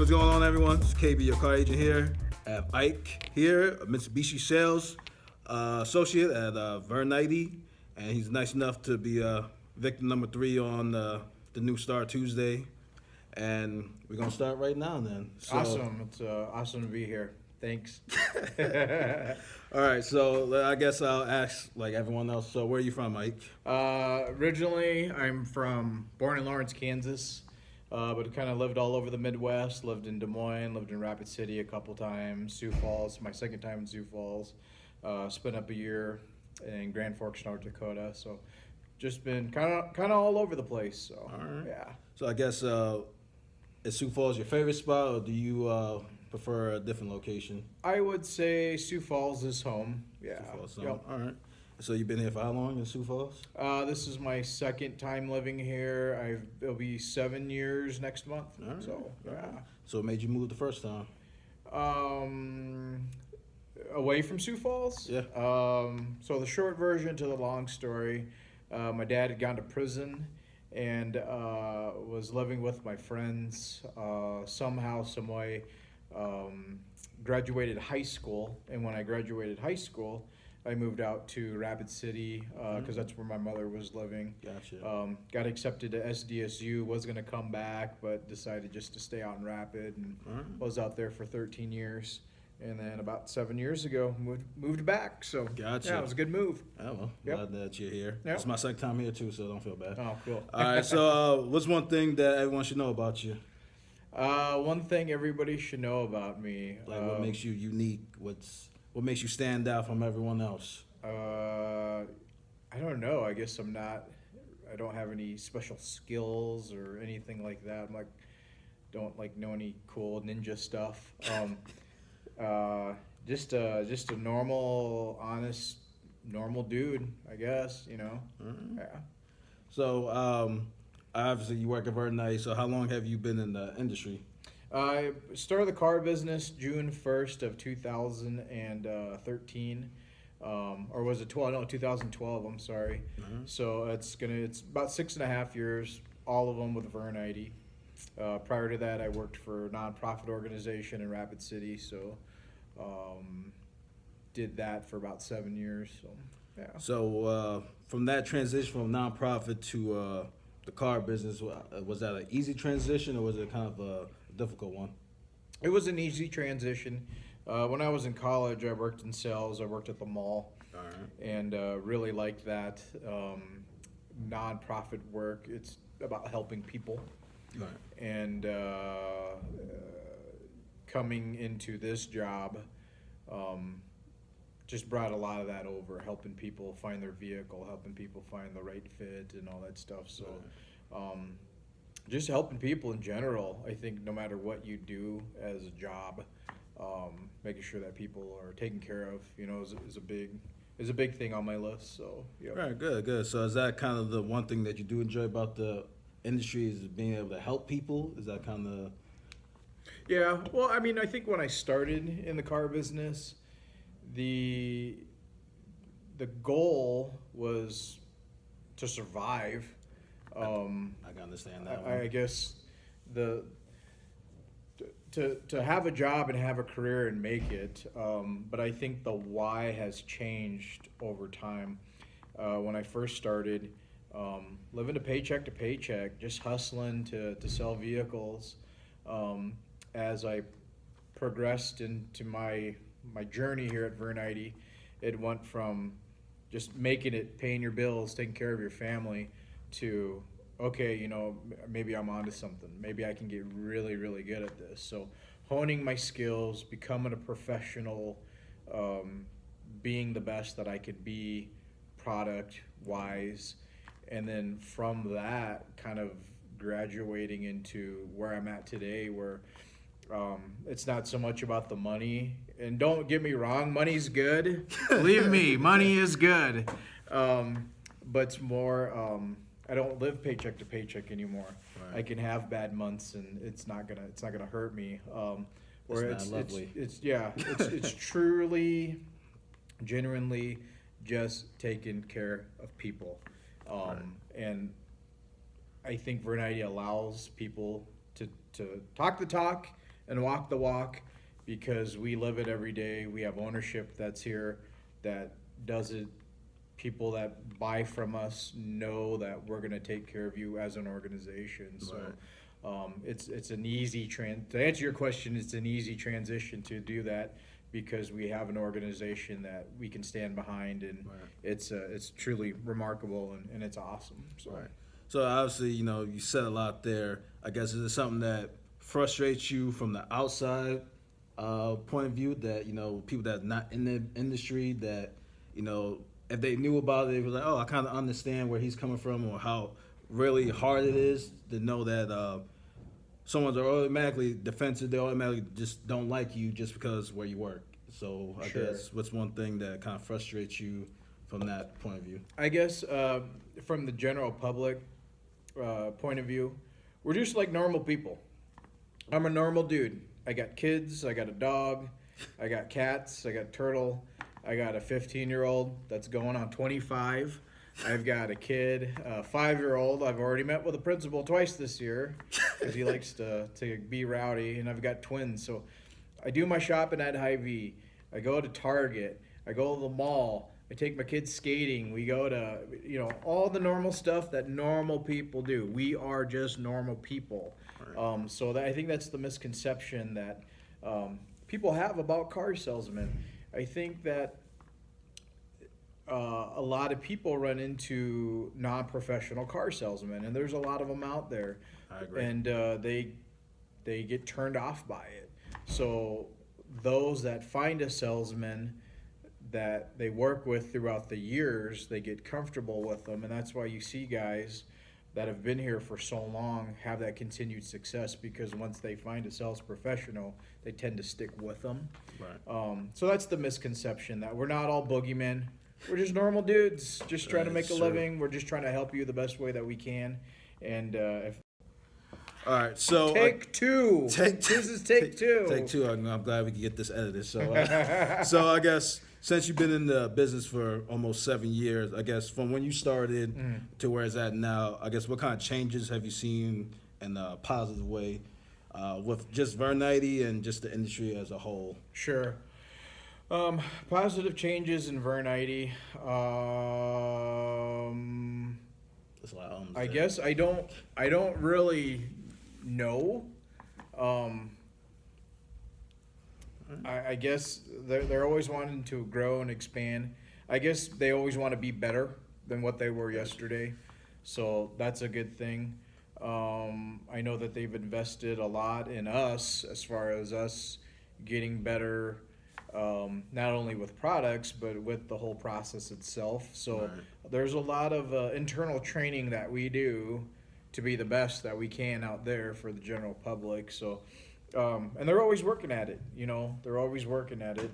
what's going on, everyone? It's KB, your car agent here. I have Ike here, a Mitsubishi sales associate at Vern Eide, and he's nice enough to be victim number 3 on the New Star Tuesday. And we're gonna start right now, then. So, awesome! It's awesome to be here. Thanks. All right, so I guess I'll ask like everyone else. So, where are you from, Mike? Originally, I'm born in Lawrence, Kansas, but kind of lived all over the Midwest. Lived in Des Moines, lived in Rapid City a couple times. Sioux Falls, my second time in Sioux Falls. Spent up a year in Grand Forks, North Dakota. So, just been kind of all over the place. So, all right. Yeah. So I guess is Sioux Falls your favorite spot, or do you prefer a different location? I would say Sioux Falls is home. Yeah. Sioux Falls, yep. All right. So you've been here for how long in Sioux Falls? This is my second time living here. It'll be 7 years next month. All right. So yeah. So what made you move the first time? Away from Sioux Falls. Yeah. So the short version to the long story, my dad had gone to prison and was living with my friends. Somehow, some way, graduated high school. And when I graduated high school, I moved out to Rapid City because that's where my mother was living. Gotcha. Got accepted to SDSU, was going to come back, but decided just to stay out in Rapid, and was out there for 13 years. And then about 7 years ago, moved back. So gotcha. Yeah, it was a good move. Oh, well, Yep. glad that you're here. Yep. It's my second time here too, so don't feel bad. Oh, cool. All right, so what's one thing that everyone should know about you? One thing everybody should know about me. Like what makes you unique? What makes you stand out from everyone else? I don't know. I guess I don't have any special skills or anything like that. Don't know any cool ninja stuff. Just a normal, honest, normal dude, I guess, you know. Mm-hmm. Yeah. So, obviously you work at Vern Eide, so how long have you been in the industry? I started the car business June 1st of 2013. Or was it 12? No, 2012, I'm sorry. Mm-hmm. So it's about 6.5 years, all of them with Vern Eide. Prior to that, I worked for a nonprofit organization in Rapid City, so did that for about 7 years. So, yeah. So from that transition from nonprofit to the car business, was that an easy transition, or was it kind of a difficult one? It was an easy transition. When I was in college, I worked in sales. I worked at the mall, and really liked that nonprofit work. It's about helping people. Right. And coming into this job just brought a lot of that over, helping people find their vehicle, helping people find the right fit and all that stuff. So just helping people in general, I think no matter what you do as a job, making sure that people are taken care of, you know, is a big thing on my list. So yeah. Right, good. So is that kind of the one thing that you do enjoy about the industry, is being able to help people? Is that kind of... Yeah, well, I mean, I think when I started in the car business, the goal was to survive. I can understand that. I guess to have a job and have a career and make it, but I think the why has changed over time. When I first started, living to paycheck, just hustling to sell vehicles. As I progressed into my journey here at Vern Eide, it went from just making it, paying your bills, taking care of your family, to, okay, you know, maybe I'm onto something. Maybe I can get really, really good at this. So honing my skills, becoming a professional, being the best that I could be product-wise, and then from that kind of graduating into where I'm at today, where it's not so much about the money. And don't get me wrong, money's good. Believe me, money is good. But it's more, I don't live paycheck to paycheck anymore. Right. I can have bad months, and it's not gonna hurt me. Where it's lovely. It's truly, genuinely just taking care of people. Right. And I think Vern Eide allows people to talk the talk and walk the walk, because we live it every day. We have ownership that's here that does it. People that buy from us know that we're going to take care of you as an organization. So it's an easy to answer your question, it's an easy transition to do that, because we have an organization that we can stand behind, and it's truly remarkable, and it's awesome. So. Right. So obviously, you said a lot there. I guess, is it something that frustrates you from the outside point of view, that, people that are not in the industry, that, if they knew about it, it was like, oh, I kind of understand where he's coming from, or how really hard it is to know that someone's automatically defensive. They automatically just don't like you just because where you work. So I guess, what's one thing that kind of frustrates you from that point of view? I guess from the general public point of view, we're just like normal people. I'm a normal dude. I got kids, I got a dog, I got cats, I got a turtle, I got a 15-year-old that's going on 25. I've got a kid, a 5-year-old. I've already met with the principal twice this year because he likes to be rowdy, and I've got twins. So I do my shopping at Hy-Vee. I go to Target. I go to the mall. I take my kids skating. We go to, all the normal stuff that normal people do. We are just normal people. Right. So I think that's the misconception that people have about car salesmen. I think that a lot of people run into non-professional car salesmen, and there's a lot of them out there. I agree. And they get turned off by it. So those that find a salesman that they work with throughout the years, they get comfortable with them, and that's why you see guys that have been here for so long have that continued success, because once they find a sales professional, they tend to stick with them. Right. So that's the misconception, that we're not all boogeymen. We're just normal dudes, just trying to make a living. We're just trying to help you the best way that we can. And all right, so take two. This is take two. Take two. I'm glad we can get this edited. So, so I guess, since you've been in the business for almost 7 years, I guess from when you started to where it's at now, I guess what kind of changes have you seen in a positive way with just Vern Eide and just the industry as a whole? Sure. Positive changes in Vern Eide. That's a lot of I guess I don't really know. I guess they're always wanting to grow and expand. I guess they always want to be better than what they were yesterday, so that's a good thing. I know that they've invested a lot in us as far as us getting better, not only with products but with the whole process itself. So there's a lot of internal training that we do to be the best that we can out there for the general public. So and they're always working at it, they're always working at it.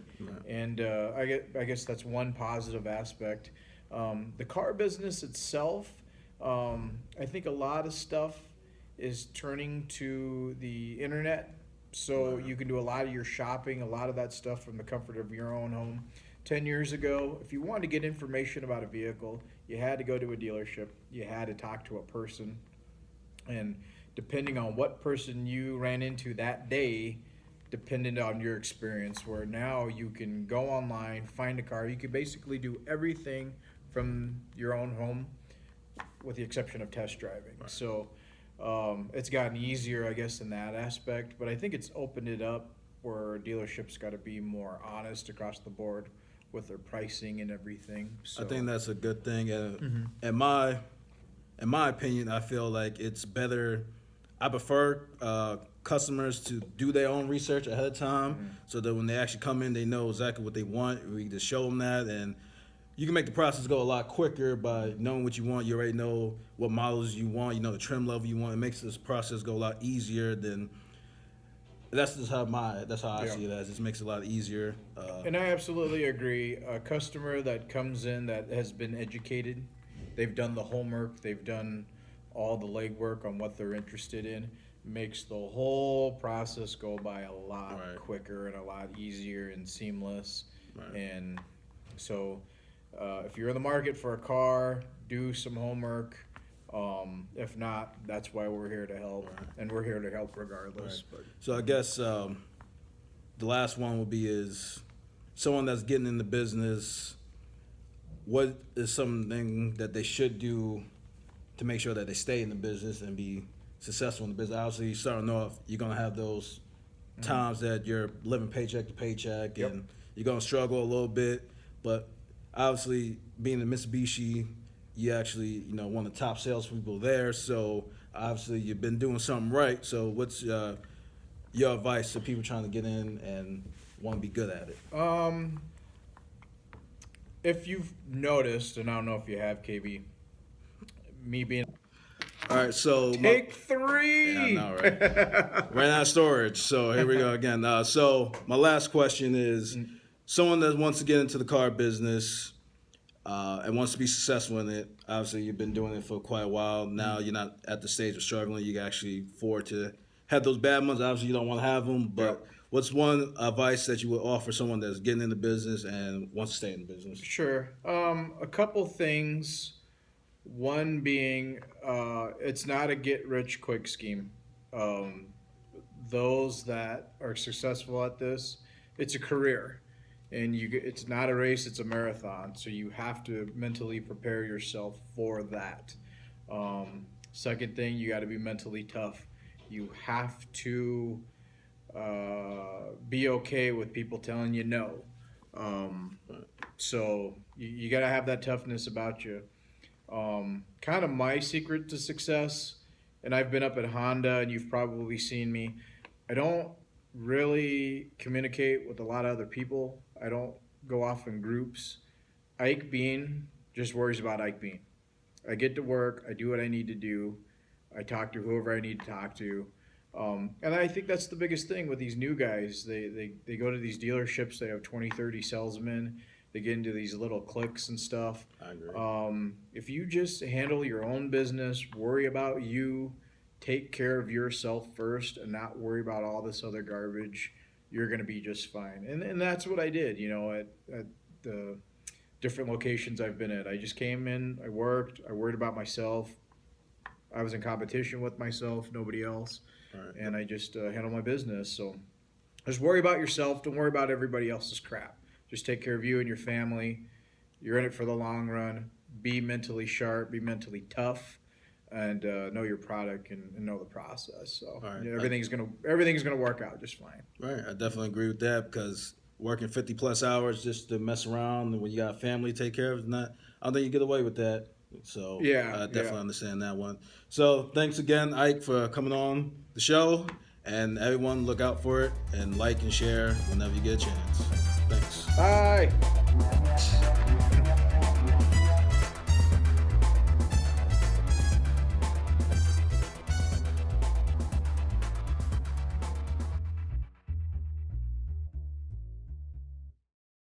And I guess that's one positive aspect. The car business itself, I think a lot of stuff is turning to the internet, so you can do a lot of your shopping, a lot of that stuff from the comfort of your own home. 10 years ago, if you wanted to get information about a vehicle, you had to go to a dealership, you had to talk to a person, and depending on what person you ran into that day, depended on your experience. Where now you can go online, find a car, you can basically do everything from your own home, with the exception of test driving. So it's gotten easier, I guess, in that aspect, but I think it's opened it up where dealerships got to be more honest across the board with their pricing and everything. So I think that's a good thing. In my opinion, I feel like it's better. I prefer customers to do their own research ahead of time, so that when they actually come in, they know exactly what they want. We just show them that, and you can make the process go a lot quicker by knowing what you want. You already know what models you want. You know the trim level you want. It makes this process go a lot easier than. That's just how I see it as. It makes it a lot easier. And I absolutely agree. A customer that comes in that has been educated, they've done the homework, they've done all the legwork on what they're interested in, makes the whole process go by a lot quicker and a lot easier and seamless. And so if you're in the market for a car, do some homework, If not, that's why we're here to help, and we're here to help regardless. But So I guess the last one would be is someone that's getting in the business. What is something that they should do to make sure that they stay in the business and be successful in the business? Obviously, starting off, you're gonna have those times that you're living paycheck to paycheck, Yep. and you're gonna struggle a little bit. But obviously, being in Mitsubishi, you actually one of the top salespeople there. So obviously, you've been doing something right. So what's your advice to people trying to get in and want to be good at it? if you've noticed, and I don't know if you have, KB, me being All right, so take 3. Yeah, I know, right? Ran out of storage, so here we go again. So my last question is, someone that wants to get into the car business and wants to be successful in it. Obviously, you've been doing it for quite a while. Now you're not at the stage of struggling. You can actually afford to have those bad months. Obviously, you don't want to have them, but what's one advice that you would offer someone that's getting in the business and wants to stay in the business? Sure. A couple things. One being, it's not a get-rich-quick scheme. Those that are successful at this, it's a career, and it's not a race; it's a marathon. So you have to mentally prepare yourself for that. Second thing, you got to be mentally tough. You have to be okay with people telling you no. So you got to have that toughness about you. Kind of my secret to success, and I've been up at Honda, and you've probably seen me. I don't really communicate with a lot of other people. I don't go off in groups. Ike Bean just worries about Ike Bean. I get to work. I do what I need to do. I talk to whoever I need to talk to. And I think that's the biggest thing with these new guys. They go to these dealerships. They have 20, 30 salesmen. They get into these little cliques and stuff. I agree. If you just handle your own business, worry about you, take care of yourself first, and not worry about all this other garbage, you're going to be just fine. And that's what I did, at the different locations I've been at. I just came in, I worked, I worried about myself. I was in competition with myself, nobody else. Right. And I just handled my business. So just worry about yourself. Don't worry about everybody else's crap. Just take care of you and your family. You're in it for the long run. Be mentally sharp. Be mentally tough, and know your product and know the process. So Right. everything's gonna work out just fine. Right, I definitely agree with that because working 50+ hours just to mess around and when you got a family to take care of, I don't think you get away with that. So I definitely understand that one. So thanks again, Ike, for coming on the show, and everyone look out for it and like and share whenever you get a chance. Thanks. Bye.